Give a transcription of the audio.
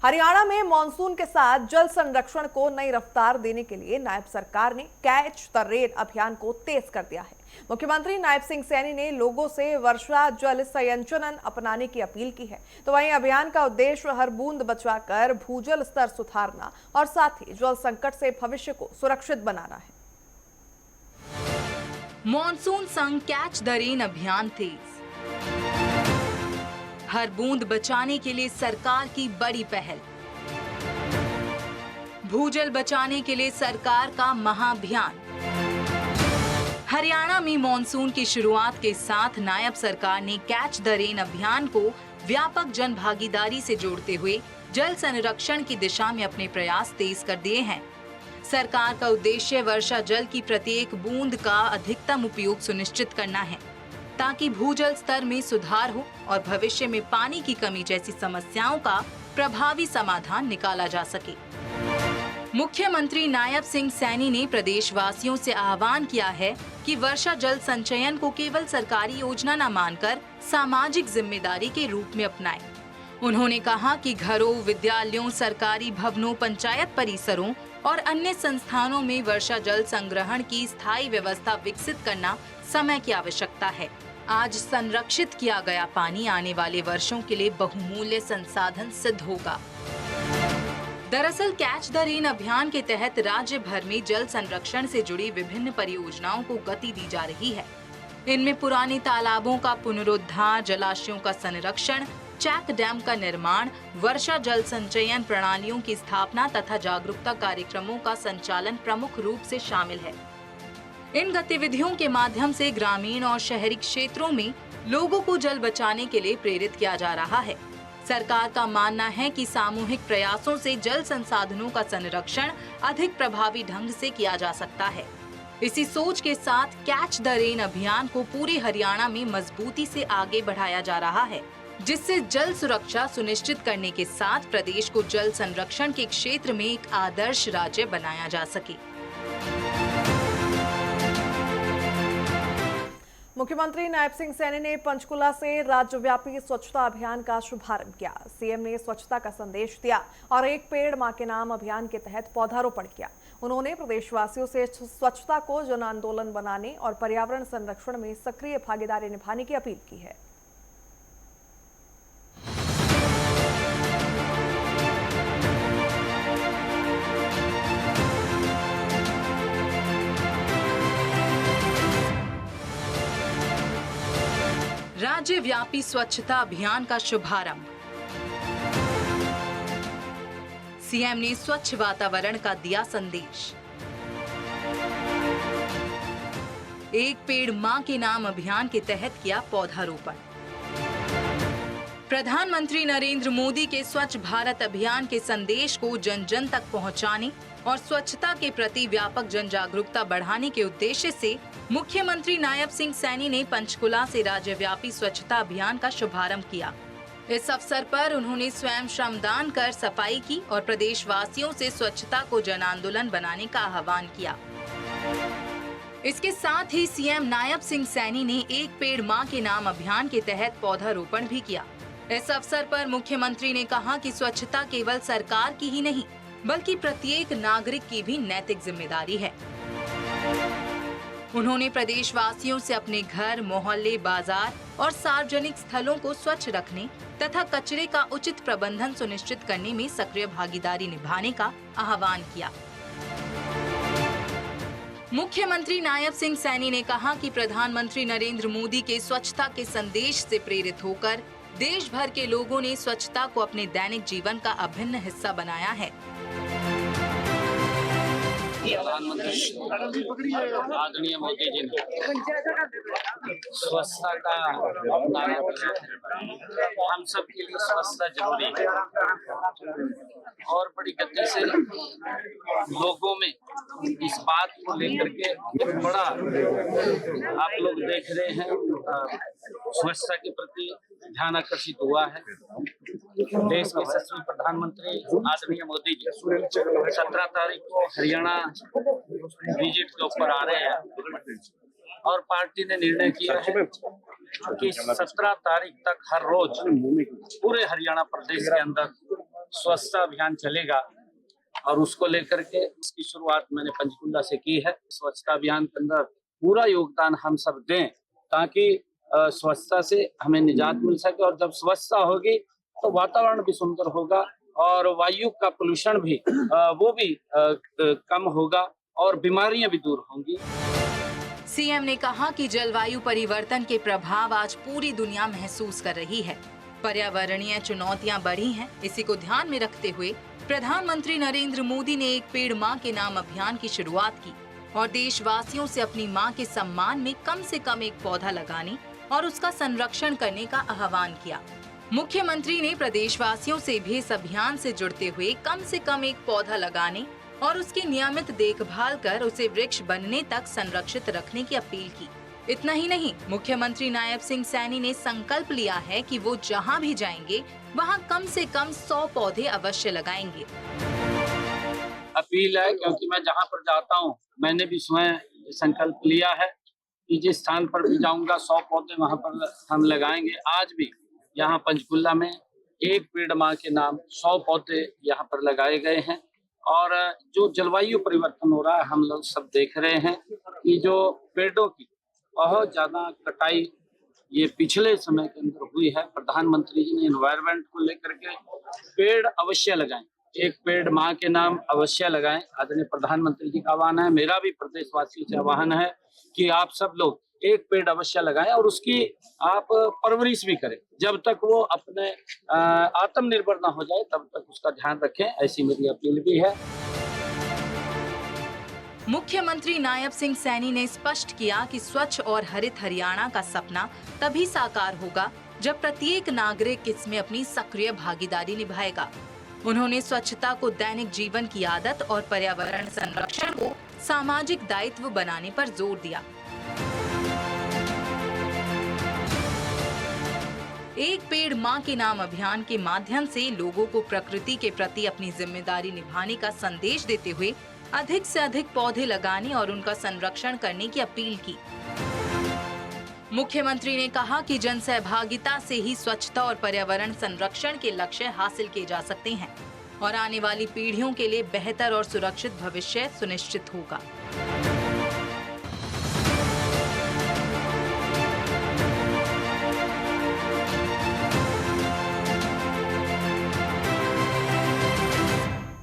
हरियाणा में मानसून के साथ जल संरक्षण को नई रफ्तार देने के लिए नायब सरकार ने कैच द रेन अभियान को तेज कर दिया है। मुख्यमंत्री नायब सिंह सैनी ने लोगों से वर्षा जल संचयन अपनाने की अपील की है। तो वहीं अभियान का उद्देश्य हर बूंद बचाकर भूजल स्तर सुधारना और साथ ही जल संकट से भविष्य को सुरक्षित बनाना है। मॉनसून संग कैच द रेन अभियान तेज। हर बूंद बचाने के लिए सरकार की बड़ी पहल। भूजल बचाने के लिए सरकार का महाअभियान। हरियाणा में मॉनसून की शुरुआत के साथ नायब सरकार ने कैच द रेन अभियान को व्यापक जन भागीदारी से जोड़ते हुए जल संरक्षण की दिशा में अपने प्रयास तेज कर दिए हैं। सरकार का उद्देश्य वर्षा जल की प्रत्येक बूंद का अधिकतम उपयोग सुनिश्चित करना है, ताकि भूजल स्तर में सुधार हो और भविष्य में पानी की कमी जैसी समस्याओं का प्रभावी समाधान निकाला जा सके। मुख्यमंत्री नायब सिंह सैनी ने प्रदेशवासियों से आह्वान किया है कि वर्षा जल संचयन को केवल सरकारी योजना न मानकर सामाजिक जिम्मेदारी के रूप में अपनाएं। उन्होंने कहा कि घरों, विद्यालयों, सरकारी भवनों, पंचायत परिसरों और अन्य संस्थानों में वर्षा जल संग्रहण की स्थायी व्यवस्था विकसित करना समय की आवश्यकता है। आज संरक्षित किया गया पानी आने वाले वर्षों के लिए बहुमूल्य संसाधन सिद्ध होगा। दरअसल कैच द रेन अभियान के तहत राज्य भर में जल संरक्षण से जुड़ी विभिन्न परियोजनाओं को गति दी जा रही है। इनमें पुराने तालाबों का पुनरुद्धार, जलाशयों का संरक्षण, चेक डैम का निर्माण, वर्षा जल संचयन प्रणालियों की स्थापना तथा जागरूकता कार्यक्रमों का संचालन प्रमुख रूप से शामिल है। इन गतिविधियों के माध्यम से ग्रामीण और शहरी क्षेत्रों में लोगों को जल बचाने के लिए प्रेरित किया जा रहा है। सरकार का मानना है कि सामूहिक प्रयासों से जल संसाधनों का संरक्षण अधिक प्रभावी ढंग से किया जा सकता है। इसी सोच के साथ कैच द रेन अभियान को पूरे हरियाणा में मजबूती से आगे बढ़ाया जा रहा है, जिससे जल सुरक्षा सुनिश्चित करने के साथ प्रदेश को जल संरक्षण के क्षेत्र में एक आदर्श राज्य बनाया जा सके। मुख्यमंत्री नायब सिंह सैनी ने पंचकुला से राज्यव्यापी स्वच्छता अभियान का शुभारंभ किया। सीएम ने स्वच्छता का संदेश दिया और एक पेड़ मां के नाम अभियान के तहत पौधारोपण किया। उन्होंने प्रदेशवासियों से स्वच्छता को जन आंदोलन बनाने और पर्यावरण संरक्षण में सक्रिय भागीदारी निभाने की अपील की है। राज्यव्यापी स्वच्छता अभियान का शुभारंभ। सीएम ने स्वच्छ वातावरण का दिया संदेश। एक पेड़ मां के नाम अभियान के तहत किया पौधारोपण। प्रधानमंत्री नरेंद्र मोदी के स्वच्छ भारत अभियान के संदेश को जन जन तक पहुंचाने और स्वच्छता के प्रति व्यापक जन जागरूकता बढ़ाने के उद्देश्य से मुख्यमंत्री नायब सिंह सैनी ने पंचकुला से राज्यव्यापी स्वच्छता अभियान का शुभारंभ किया। इस अवसर पर उन्होंने स्वयं श्रमदान कर सफाई की और प्रदेशवासियों से स्वच्छता को जन आंदोलन बनाने का आह्वान किया। इसके साथ ही सीएम नायब सिंह सैनी ने एक पेड़ मां के नाम अभियान के तहत पौधारोपण भी किया। इस अवसर पर मुख्यमंत्री ने कहा कि स्वच्छता केवल सरकार की ही नहीं, बल्कि प्रत्येक नागरिक की भी नैतिक जिम्मेदारी है। उन्होंने प्रदेशवासियों से अपने घर, मोहल्ले, बाजार और सार्वजनिक स्थलों को स्वच्छ रखने तथा कचरे का उचित प्रबंधन सुनिश्चित करने में सक्रिय भागीदारी निभाने का आह्वान किया। मुख्यमंत्री नायब सिंह सैनी ने कहा कि प्रधानमंत्री नरेंद्र मोदी के स्वच्छता के संदेश से प्रेरित होकर देश भर के लोगों ने स्वच्छता को अपने दैनिक जीवन का अभिन्न हिस्सा बनाया है। प्रधानमंत्री आदरणीय मोदी जी ने स्वच्छता का नारा दिया है। हम सब के लिए स्वच्छता जरूरी है और बड़ी गति से लोगों में इस बात को लेकर के एक बड़ा आप लोग देख रहे हैं स्वच्छता के प्रति ध्यान आकर्षित हुआ है। देश के यशस्वी प्रधानमंत्री आदरणीय मोदी जी 17 तारीख को हरियाणा विजिट के ऊपर आ रहे हैं और पार्टी ने निर्णय किया है कि 17 तारीख तक हर रोज पूरे हरियाणा प्रदेश के अंदर स्वच्छता अभियान चलेगा और उसको लेकर के इसकी शुरुआत मैंने पंचकुला से की है। स्वच्छता अभियान के अंदर पूरा योगदान हम सब दें ताकि स्वच्छता से हमें निजात मिल सके, और जब स्वच्छता होगी तो वातावरण भी सुंदर होगा और वायु का पोल्यूशन भी वो भी कम होगा और बीमारियां भी दूर होंगी। सीएम ने कहा कि जलवायु परिवर्तन के प्रभाव आज पूरी दुनिया महसूस कर रही है। पर्यावरणीय चुनौतियां बढ़ी हैं। इसी को ध्यान में रखते हुए प्रधानमंत्री नरेंद्र मोदी ने एक पेड़ मां के नाम अभियान की शुरुआत की और देशवासियों से अपनी मां के सम्मान में कम से कम एक पौधा लगाने और उसका संरक्षण करने का आह्वान किया। मुख्यमंत्री ने प्रदेशवासियों से भी इस अभियान से जुड़ते हुए कम से कम एक पौधा लगाने और उसकी नियमित देखभाल कर उसे वृक्ष बनने तक संरक्षित रखने की अपील की। इतना ही नहीं, मुख्यमंत्री नायब सिंह सैनी ने संकल्प लिया है कि वो जहां भी जाएंगे वहां कम से कम 100 पौधे अवश्य लगाएंगे। अपील है, क्योंकि मैं जहां पर जाता हूं मैंने भी स्वयं संकल्प लिया है कि जिस स्थान पर भी जाऊंगा 100 पौधे वहां पर हम लगाएंगे। आज भी यहाँ पंचकुला में एक पेड़ मां के नाम 100 पौधे यहाँ पर लगाए गए हैं। और जो जलवायु परिवर्तन हो रहा है हम लोग सब देख रहे हैं कि जो पेड़ों की बहुत ज्यादा कटाई ये पिछले समय के अंदर हुई है। प्रधानमंत्री जी ने एनवायरनमेंट को लेकर के पेड़ अवश्य लगाएं, एक पेड़ मां के नाम अवश्य लगाएं। आदरणीय प्रधानमंत्री जी का आह्वान है, मेरा भी प्रदेशवासियों से आह्वान है कि आप सब लोग एक पेड़ अवश्य लगाएं और उसकी आप परवरिश भी करें। जब तक वो अपने आत्मनिर्भर ना हो जाए तब तक उसका ध्यान रखें, ऐसी मेरी अपील भी है। मुख्यमंत्री नायब सिंह सैनी ने स्पष्ट किया कि स्वच्छ और हरित हरियाणा का सपना तभी साकार होगा जब प्रत्येक नागरिक इसमें अपनी सक्रिय भागीदारी निभाएगा। उन्होंने स्वच्छता को दैनिक जीवन की आदत और पर्यावरण संरक्षण को सामाजिक दायित्व बनाने पर जोर दिया। एक पेड़ मां के नाम अभियान के माध्यम से लोगों को प्रकृति के प्रति अपनी जिम्मेदारी निभाने का संदेश देते हुए अधिक से अधिक पौधे लगाने और उनका संरक्षण करने की अपील की। मुख्यमंत्री ने कहा कि जन सहभागिता से ही स्वच्छता और पर्यावरण संरक्षण के लक्ष्य हासिल किए जा सकते हैं और आने वाली पीढ़ियों के लिए बेहतर और सुरक्षित भविष्य सुनिश्चित होगा।